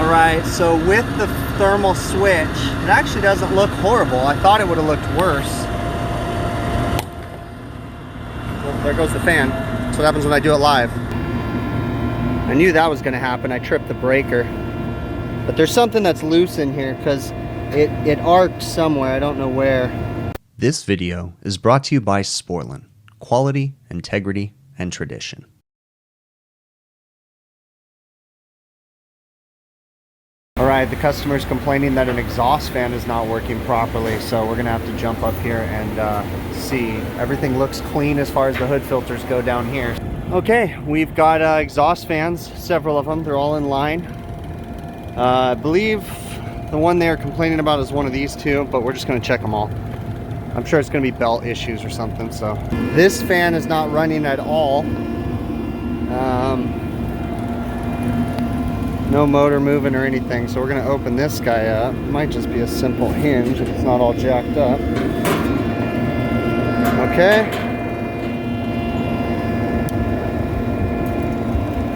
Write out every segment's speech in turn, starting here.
Alright, so with the thermal switch, it actually doesn't look horrible. I thought it would have looked worse. Well, there goes the fan. That's what happens when I do it live. I knew that was going to happen. I tripped the breaker. But there's something that's loose in here because it arced somewhere. I don't know where. This video is brought to you by Sporlan. Quality, integrity, and tradition. Alright, the customer's complaining that an exhaust fan is not working properly, so we're gonna have to jump up here and see. Everything looks clean as far as the hood filters go down here. Okay, we've got exhaust fans, several of them. They're all in line. I believe the one they're complaining about is one of these two, but we're just gonna check them all. I'm sure it's gonna be belt issues or something. So this fan is not running at all. No motor moving or anything, so we're going to open this guy up. It might just be a simple hinge if it's not all jacked up. Okay.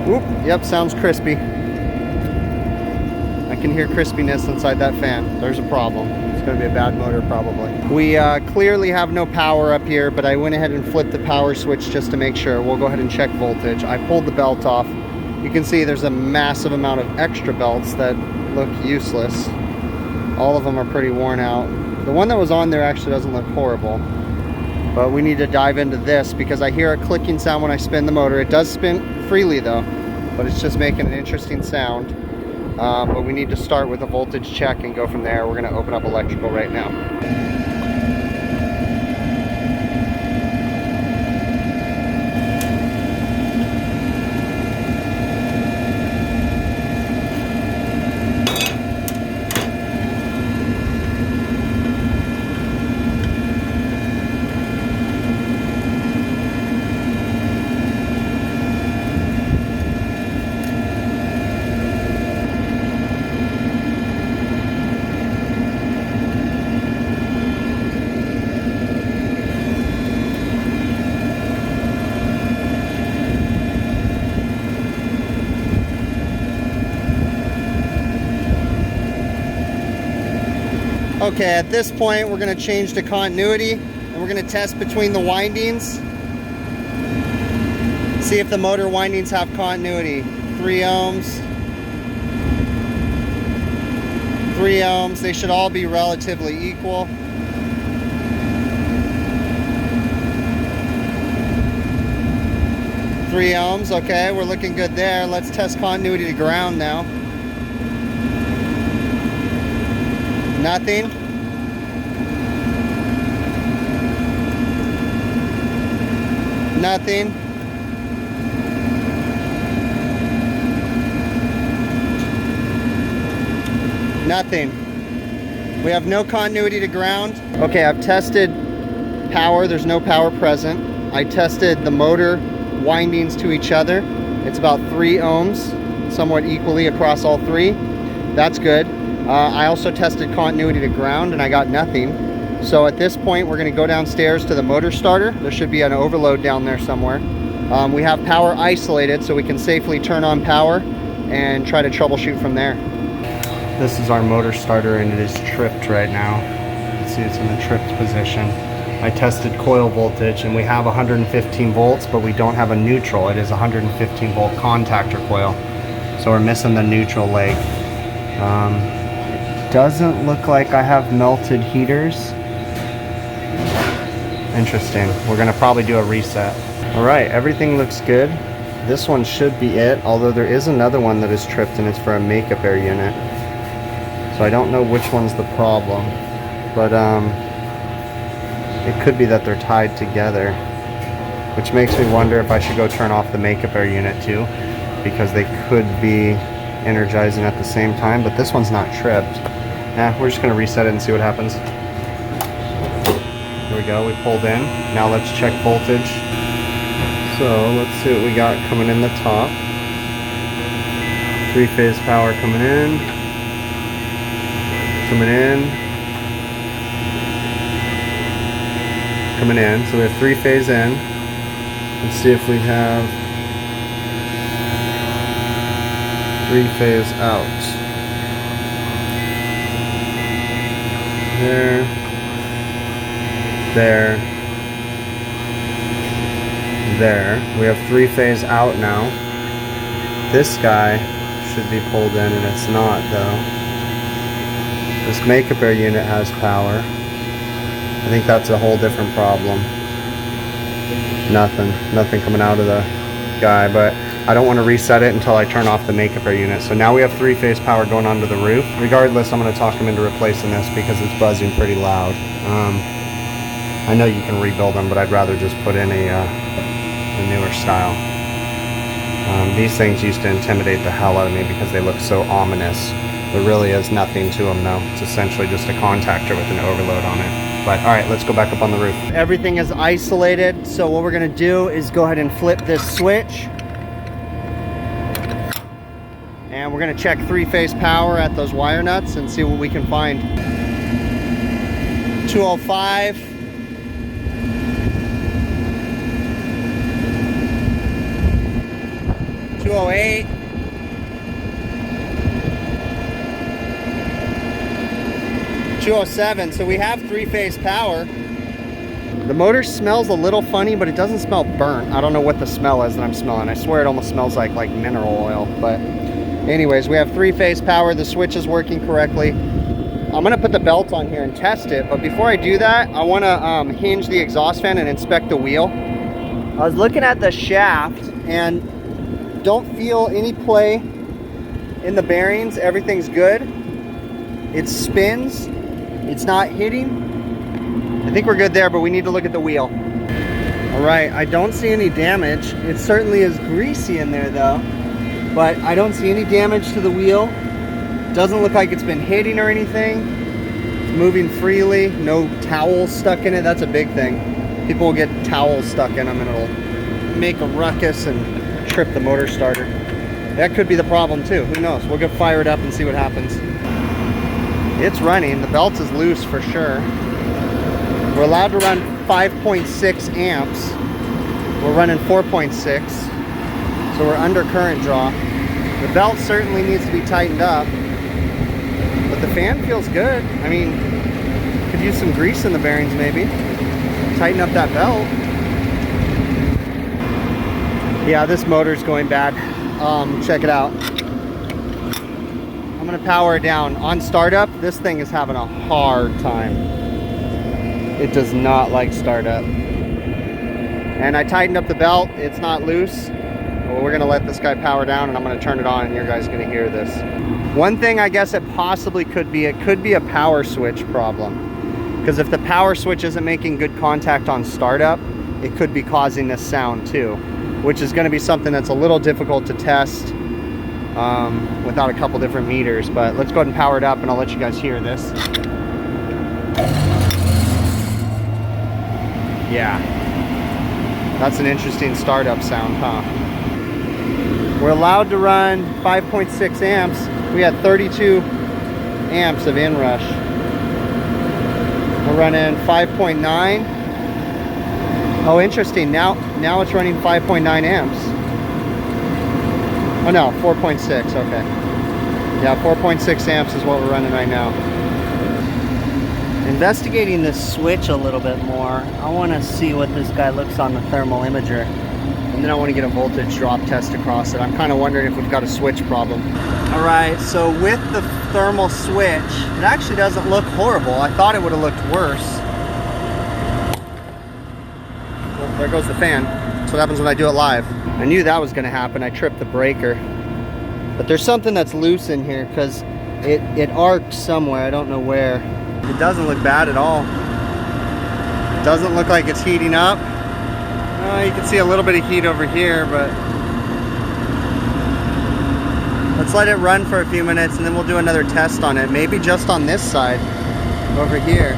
Whoop, yep, sounds crispy. I can hear crispiness inside that fan. There's a problem. It's going to be a bad motor probably. We clearly have no power up here, but I went ahead and flipped the power switch just to make sure. We'll go ahead and check voltage. I pulled the belt off. You can see there's a massive amount of extra belts that look useless. All of them are pretty worn out. The one that was on there actually doesn't look horrible. But we need to dive into this because I hear a clicking sound when I spin the motor. It does spin freely though, but it's just making an interesting sound. But we need to start with a voltage check and go from there. We're going to open up electrical right now. Okay, at this point we're going to change to continuity and we're going to test between the windings. See if the motor windings have continuity. 3 ohms. 3 ohms. They should all be relatively equal. Three ohms, okay, we're looking good there. Let's test continuity to ground now. Nothing. Nothing. Nothing. We have no continuity to ground. Okay, I've tested power. There's no power present. I tested the motor windings to each other. It's about 3 ohms, somewhat equally across all 3. That's good. I also tested continuity to ground and I got nothing. So at this point we're going to go downstairs to the motor starter. There should be an overload down there somewhere. We have power isolated so we can safely turn on power and try to troubleshoot from there. This is our motor starter and it is tripped right now. You can see it's in the tripped position. I tested coil voltage and we have 115 volts, but we don't have a neutral. It is a 115 volt contactor coil. So we're missing the neutral leg. Doesn't look like I have melted heaters. Interesting. We're gonna probably do a reset. All right, everything looks good. This one should be it, although there is another one that is tripped and it's for a makeup air unit. So I don't know which one's the problem, but it could be that they're tied together, which makes me wonder if I should go turn off the makeup air unit too, because they could be energizing at the same time, but this one's not tripped. We're just gonna reset it and see what happens. Here we go, we pulled in. Now let's check voltage. So let's see what we got coming in the top. 3-phase power coming in. Coming in. Coming in. So we have 3-phase in. Let's see if we have 3-phase out. There. There. There. We have 3-phase out now. This guy should be pulled in, and it's not though. This makeup air unit has power. I think that's a whole different problem. Nothing coming out of the guy, but I don't want to reset it until I turn off the makeup air unit. So now we have 3-phase power going onto the roof. Regardless, I'm going to talk him into replacing this because it's buzzing pretty loud. I know you can rebuild them, but I'd rather just put in a newer style. These things used to intimidate the hell out of me because they look so ominous. There really is nothing to them though. It's essentially just a contactor with an overload on it. But all right, let's go back up on the roof. Everything is isolated, so what we're gonna do is go ahead and flip this switch. And we're gonna check 3-phase power at those wire nuts and see what we can find. 205. 208. 207. So we have 3-phase power. The motor smells a little funny, but it doesn't smell burnt. I don't know what the smell is that I'm smelling. I swear it almost smells like mineral oil. But anyways, we have 3-phase power. The switch is working correctly. I'm gonna put the belt on here and test it, but before I do that, I wanna hinge the exhaust fan and inspect the wheel. I was looking at the shaft and don't feel any play in the bearings. Everything's good. It spins. It's not hitting. I think we're good there, but we need to look at the wheel. All right, I don't see any damage. It certainly is greasy in there though, but I don't see any damage to the wheel. Doesn't look like it's been hitting or anything. It's moving freely. No towels stuck in it. That's a big thing. People will get towels stuck in them and it'll make a ruckus and trip the motor starter. That could be the problem too. Who knows? We'll get fired up and see what happens. It's running. The belt is loose for sure. We're allowed to run 5.6 amps. We're running 4.6, so we're under current draw. The belt certainly needs to be tightened up, but the fan feels good. I mean, could use some grease in the bearings maybe. Tighten up that belt. Yeah, this motor's going bad. Check it out. I'm gonna power it down. On startup, this thing is having a hard time. It does not like startup. And I tightened up the belt. It's not loose. Well, we're gonna let this guy power down and I'm gonna turn it on and you guys are gonna hear this. One thing I guess it possibly could be, it could be a power switch problem. Because if the power switch isn't making good contact on startup, it could be causing this sound too, which is gonna be something that's a little difficult to test without a couple different meters. But let's go ahead and power it up and I'll let you guys hear this. Yeah, that's an interesting startup sound, huh? We're allowed to run 5.6 amps. We had 32 amps of inrush. We're running 5.9. Oh, interesting. Now it's running 5.9 amps. Oh no, 4.6. Okay. Yeah, 4.6 amps is what we're running right now. Investigating this switch a little bit more, I want to see what this guy looks on the thermal imager. And then I want to get a voltage drop test across it. I'm kind of wondering if we've got a switch problem. All right, so with the thermal switch, it actually doesn't look horrible. I thought it would have looked worse. Well, there goes the fan. That's what happens when I do it live. I knew that was going to happen. I tripped the breaker. But there's something that's loose in here because it arcs somewhere. I don't know where. It doesn't look bad at all. It doesn't look like it's heating up. You can see a little bit of heat over here, but let's let it run for a few minutes and then we'll do another test on it. Maybe just on this side over here,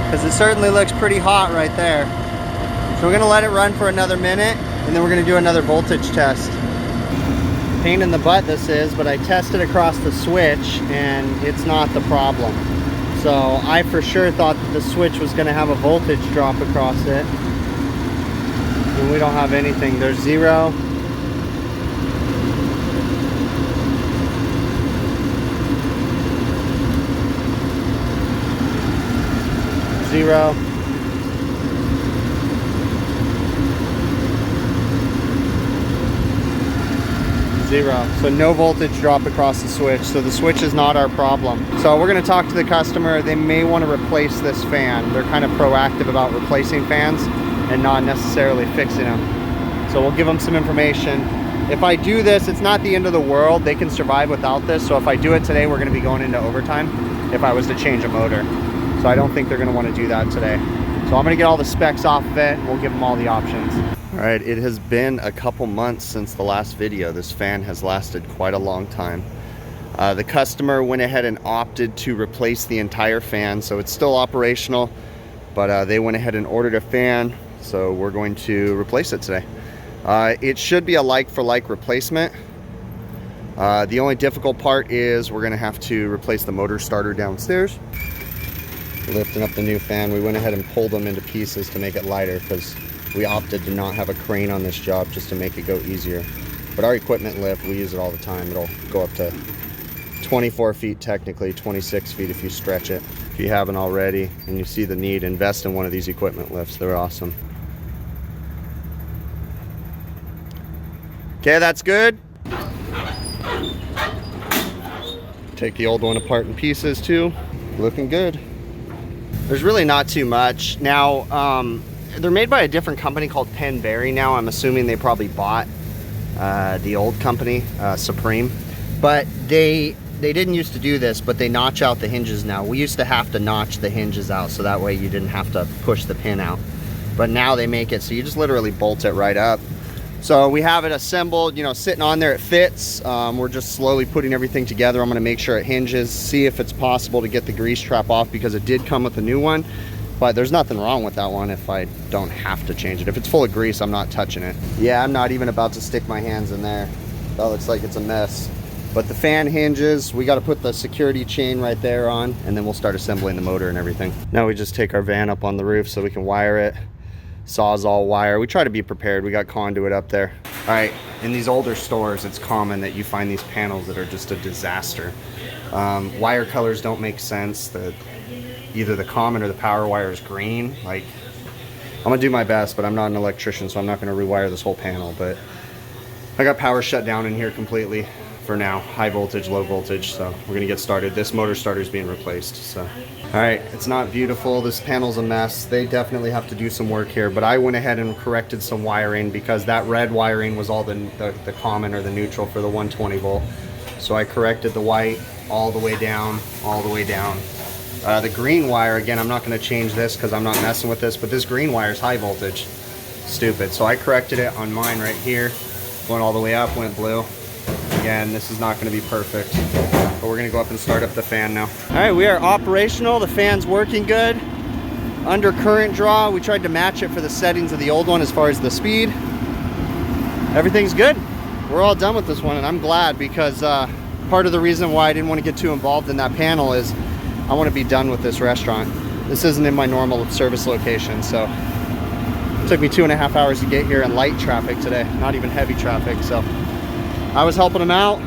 because it certainly looks pretty hot right there. So we're gonna let it run for another minute and then we're gonna do another voltage test. Pain in the butt this is, but I tested across the switch and it's not the problem. So I for sure thought that the switch was gonna have a voltage drop across it. And we don't have anything. There's zero. 0. So no voltage drop across the switch. So the switch is not our problem. So we're going to talk to the customer. They may want to replace this fan. They're kind of proactive about replacing fans and not necessarily fixing them. So we'll give them some information. If I do this, it's not the end of the world. They can survive without this. So if I do it today, we're going to be going into overtime if I was to change a motor. So I don't think they're going to want to do that today. So I'm going to get all the specs off of it and we'll give them all the options. All right, it has been a couple months since the last video. This fan has lasted quite a long time. The customer went ahead and opted to replace the entire fan, so it's still operational, but they went ahead and ordered a fan, so we're going to replace it today. It should be a like-for-like replacement. The only difficult part is we're going to have to replace the motor starter downstairs. Lifting up the new fan, we went ahead and pulled them into pieces to make it lighter because we opted to not have a crane on this job just to make it go easier. But our equipment lift, we use it all the time. It'll go up to 24 feet technically, 26 feet if you stretch it. If you haven't already and you see the need, invest in one of these equipment lifts. They're awesome. Okay, that's good. Take the old one apart in pieces too. Looking good. There's really not too much. Now, they're made by a different company called Penberry now. I'm assuming they probably bought the old company, Supreme. But they didn't used to do this, but they notch out the hinges now. We used to have to notch the hinges out so that way you didn't have to push the pin out. But now they make it so you just literally bolt it right up. So we have it assembled, you know, sitting on there, it fits. We're just slowly putting everything together. I'm gonna make sure it hinges, see if it's possible to get the grease trap off because it did come with a new one. But there's nothing wrong with that one if I don't have to change it. If it's full of grease, I'm not touching it. Yeah, I'm not even about to stick my hands in there. That looks like it's a mess. But the fan hinges, we got to put the security chain right there on, and then we'll start assembling the motor and everything. Now we just take our van up on the roof so we can wire it. Sawzall wire. We try to be prepared. We got conduit up there. All right, in these older stores, it's common that you find these panels that are just a disaster. Wire colors don't make sense. Either the common or the power wire is green. Like, I'm gonna do my best, but I'm not an electrician, so I'm not gonna rewire this whole panel. But I got power shut down in here completely for now. High voltage, low voltage. So we're gonna get started. This motor starter is being replaced. So, all right, it's not beautiful. This panel's a mess. They definitely have to do some work here. But I went ahead and corrected some wiring because that red wiring was all the common or the neutral for the 120 volt. So I corrected the white all the way down, all the way down. The green wire, again, I'm not going to change this because I'm not messing with this, but this green wire is high voltage. Stupid. So I corrected it on mine right here. Went all the way up, went blue. Again, this is not going to be perfect, but we're going to go up and start up the fan now. All right, we are operational. The fan's working good. Under current draw, we tried to match it for the settings of the old one as far as the speed. Everything's good. We're all done with this one, and I'm glad because part of the reason why I didn't want to get too involved in that panel is I want to be done with this restaurant. This isn't in my normal service location, so it took me 2.5 hours to get here in light traffic today, not even heavy traffic. So I was helping them out,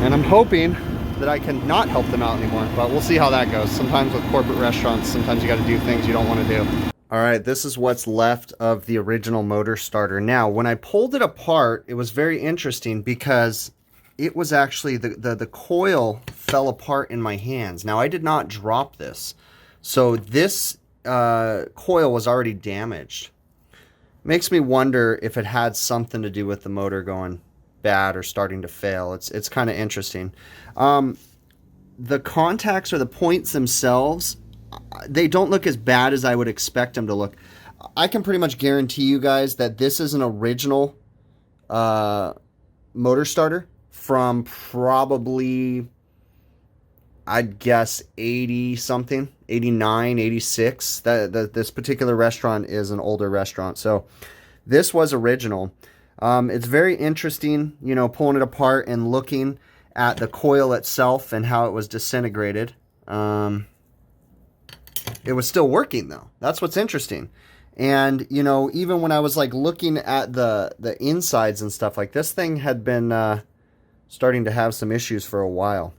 and I'm hoping that I can not help them out anymore, but we'll see how that goes. Sometimes with corporate restaurants, sometimes you got to do things you don't want to do. All right, this is what's left of the original motor starter. Now, when I pulled it apart, it was very interesting because it was actually, the coil fell apart in my hands. Now, I did not drop this. So this coil was already damaged. Makes me wonder if it had something to do with the motor going bad or starting to fail. It's kind of interesting. The contacts or the points themselves, they don't look as bad as I would expect them to look. I can pretty much guarantee you guys that this is an original motor starter from probably, I'd guess 80 something, 89, 86. This particular restaurant is an older restaurant. So this was original. It's very interesting, you know, pulling it apart and looking at the coil itself and how it was disintegrated. It was still working though. That's what's interesting. And, you know, even when I was like looking at the insides and stuff, like this thing had been starting to have some issues for a while.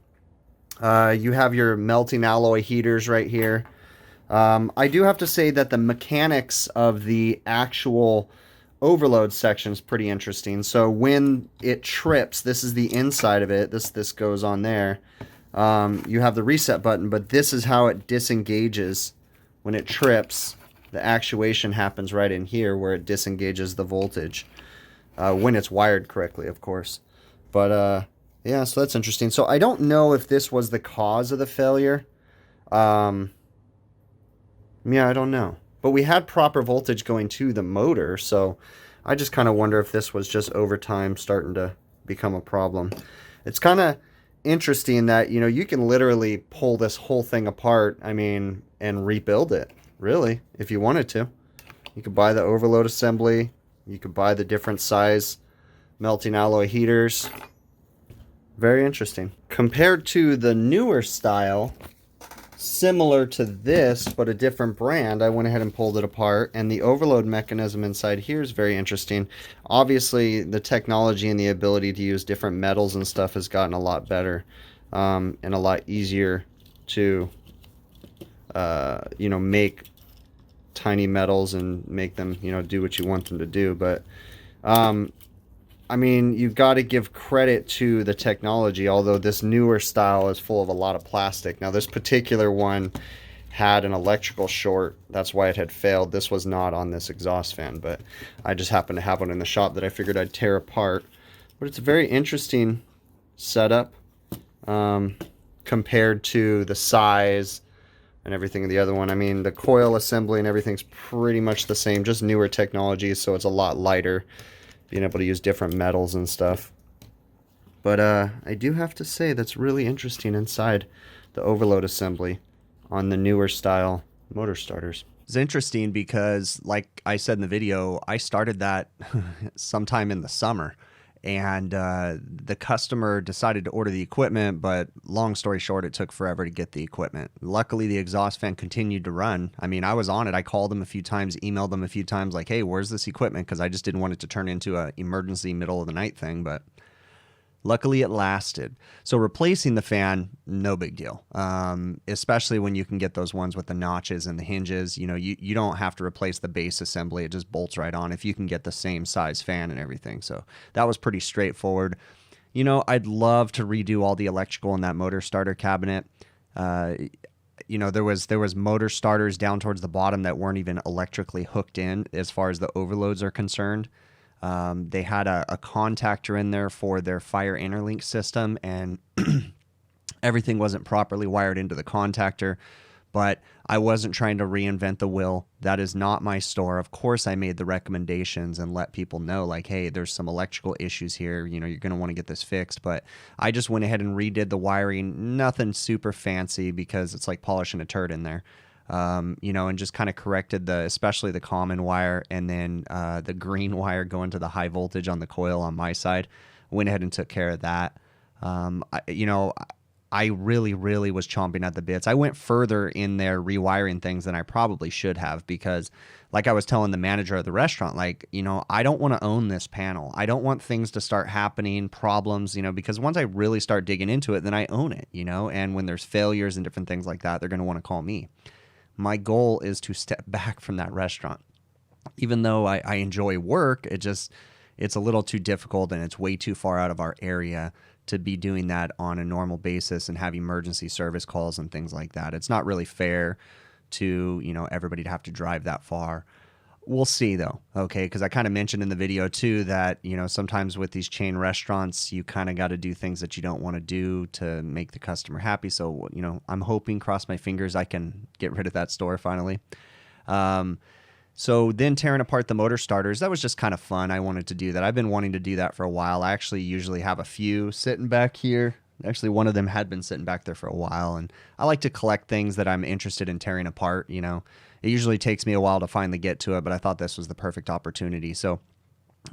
You have your melting alloy heaters right here. I do have to say that the mechanics of the actual overload section is pretty interesting. So when it trips, this is the inside of it. This goes on there. You have the reset button, but this is how it disengages when it trips. The actuation happens right in here where it disengages the voltage when it's wired correctly, of course. But yeah, so that's interesting. So I don't know if this was the cause of the failure. Yeah, I don't know. But we had proper voltage going to the motor, so I just kind of wonder if this was just over time starting to become a problem. It's kind of interesting that, you know, you can literally pull this whole thing apart, I mean, and rebuild it, really, if you wanted to. You could buy the overload assembly. You could buy the different size melting alloy heaters. Very interesting. Compared to the newer style, similar to this, but a different brand, I went ahead and pulled it apart, and the overload mechanism inside here is very interesting. Obviously, the technology and the ability to use different metals and stuff has gotten a lot better, and a lot easier to, you know, make tiny metals and make them, you know, do what you want them to do. But I mean, you've got to give credit to the technology, although this newer style is full of a lot of plastic. Now, this particular one had an electrical short. That's why it had failed. This was not on this exhaust fan, but I just happened to have one in the shop that I figured I'd tear apart. But it's a very interesting setup compared to the size and everything of the other one. I mean, the coil assembly and everything's pretty much the same, just newer technology, so it's a lot lighter, being able to use different metals and stuff. But I do have to say that's really interesting inside the overload assembly on the newer style motor starters. It's interesting because, like I said in the video, I started that sometime in the summer, and the customer decided to order the equipment, but long story short, it took forever to get the equipment. Luckily, the exhaust fan continued to run. I mean, I was on it. I called them a few times, emailed them a few times, like, hey, where's this equipment? Because I just didn't want it to turn into an emergency middle of the night thing, but luckily it lasted. So replacing the fan, no big deal, especially when you can get those ones with the notches and the hinges. You know, you don't have to replace the base assembly. It just bolts right on if you can get the same size fan and everything. So that was pretty straightforward. You know, I'd love to redo all the electrical in that motor starter cabinet. You know, there was motor starters down towards the bottom that weren't even electrically hooked in as far as the overloads are concerned. They had a contactor in there for their fire interlink system, and everything wasn't properly wired into the contactor. But I wasn't trying to reinvent the wheel. That is not my store. Of course, I made the recommendations and let people know, like, hey, there's some electrical issues here. You know, you're going to want to get this fixed. But I just went ahead and redid the wiring. Nothing super fancy because it's like polishing a turd in there. You know, and just kind of corrected especially the common wire, and then the green wire going to the high voltage on the coil on my side. Went ahead and took care of that. You know, I really, really was chomping at the bits. I went further in there rewiring things than I probably should have, because like I was telling the manager of the restaurant, like, you know, I don't want to own this panel. I don't want things to start happening, problems, you know, because once I really start digging into it, then I own it, you know, and when there's failures and different things like that, they're going to want to call me. My goal is to step back from that restaurant. Even though I enjoy work, it's a little too difficult, and it's way too far out of our area to be doing that on a normal basis and have emergency service calls and things like that. It's not really fair to, you know, everybody to have to drive that far. We'll see though, okay? Because I kind of mentioned in the video too that, you know, sometimes with these chain restaurants, you kind of got to do things that you don't want to do to make the customer happy. So, you know, I'm hoping, cross my fingers, I can get rid of that store finally. So then tearing apart the motor starters, that was just kind of fun. I wanted to do that. I've been wanting to do that for a while. I actually usually have a few sitting back here. Actually, one of them had been sitting back there for a while, and I like to collect things that I'm interested in tearing apart, you know. It usually takes me a while to finally get to it, but I thought this was the perfect opportunity. So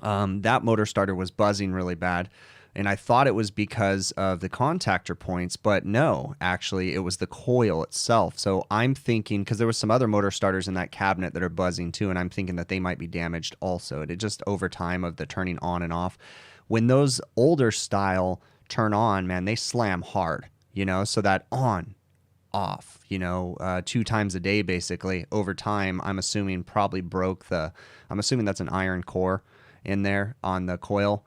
that motor starter was buzzing really bad, and I thought it was because of the contactor points, but no, actually, it was the coil itself. So I'm thinking, because there was some other motor starters in that cabinet that are buzzing too, and I'm thinking that they might be damaged also. It just over time of the turning on and off. When those older style turn on, man, they slam hard, you know, so that on, off, 2 times a day, basically. Over time, I'm assuming probably I'm assuming that's an iron core in there on the coil.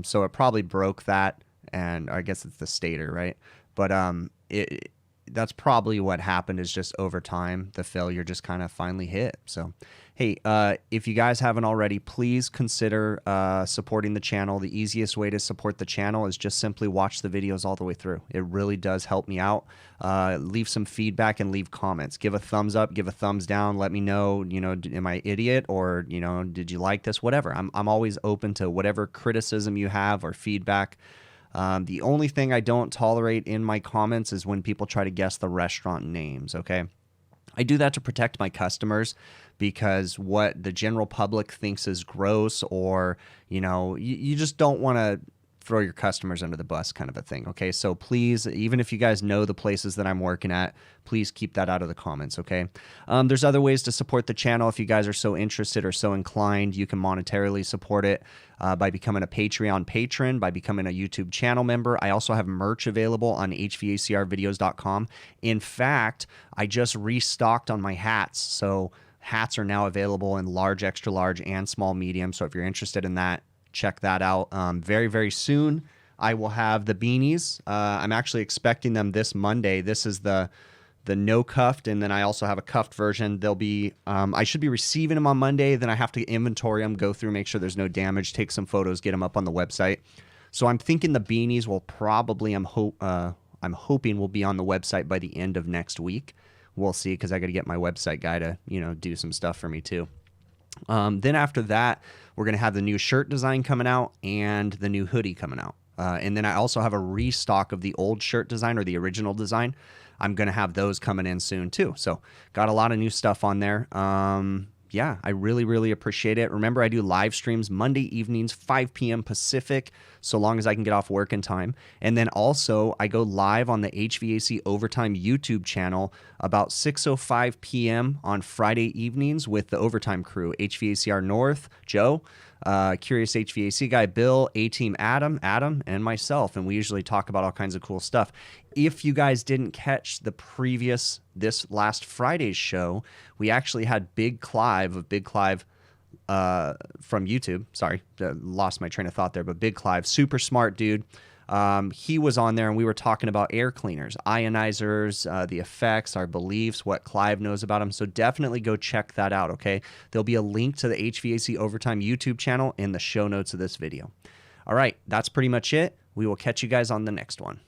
So it probably broke that, and I guess it's the stator, right? But that's probably what happened, is just over time, the failure just kind of finally hit. So, hey, if you guys haven't already, please consider supporting the channel. The easiest way to support the channel is just simply watch the videos all the way through. It really does help me out. Leave some feedback and leave comments. Give a thumbs up, give a thumbs down. Let me know, am I idiot, or, did you like this? Whatever. I'm always open to whatever criticism you have or feedback. The only thing I don't tolerate in my comments is when people try to guess the restaurant names, okay? I do that to protect my customers, because what the general public thinks is gross, or, you just don't want to throw your customers under the bus, kind of a thing, okay? So please, even if you guys know the places that I'm working at, please keep that out of the comments, okay? There's other ways to support the channel. If you guys are so interested or so inclined, you can monetarily support it by becoming a Patreon patron, by becoming a YouTube channel member. I also have merch available on HVACRvideos.com. In fact, I just restocked on my hats, so hats are now available in large, extra large, and small, medium. So if you're interested in that, check that out. Very, very soon, I will have the beanies. I'm actually expecting them this Monday. This is the no cuffed, and then I also have a cuffed version. They'll be, I should be receiving them on Monday. Then I have to inventory them, go through, make sure there's no damage, take some photos, get them up on the website. So I'm thinking the beanies will probably, I'm hoping will be on the website by the end of next week. We'll see, because I got to get my website guy to, do some stuff for me too. Then after that, we're going to have the new shirt design coming out and the new hoodie coming out. And then I also have a restock of the old shirt design, or the original design. I'm going to have those coming in soon too. So got a lot of new stuff on there. Yeah, I really, really appreciate it. Remember, I do live streams Monday evenings, 5 p.m. Pacific, so long as I can get off work in time. And then also, I go live on the HVAC Overtime YouTube channel about 6:05 p.m. on Friday evenings with the Overtime crew, HVACR North, Joe, Curious HVAC Guy, Bill, A-Team Adam, and myself. And we usually talk about all kinds of cool stuff. If you guys didn't catch this last Friday's show, we actually had Big Clive from YouTube. Sorry, lost my train of thought there, but Big Clive, super smart dude. He was on there, and we were talking about air cleaners, ionizers, the effects, our beliefs, what Clive knows about them. So definitely go check that out, okay? There'll be a link to the HVAC Overtime YouTube channel in the show notes of this video. All right, that's pretty much it. We will catch you guys on the next one.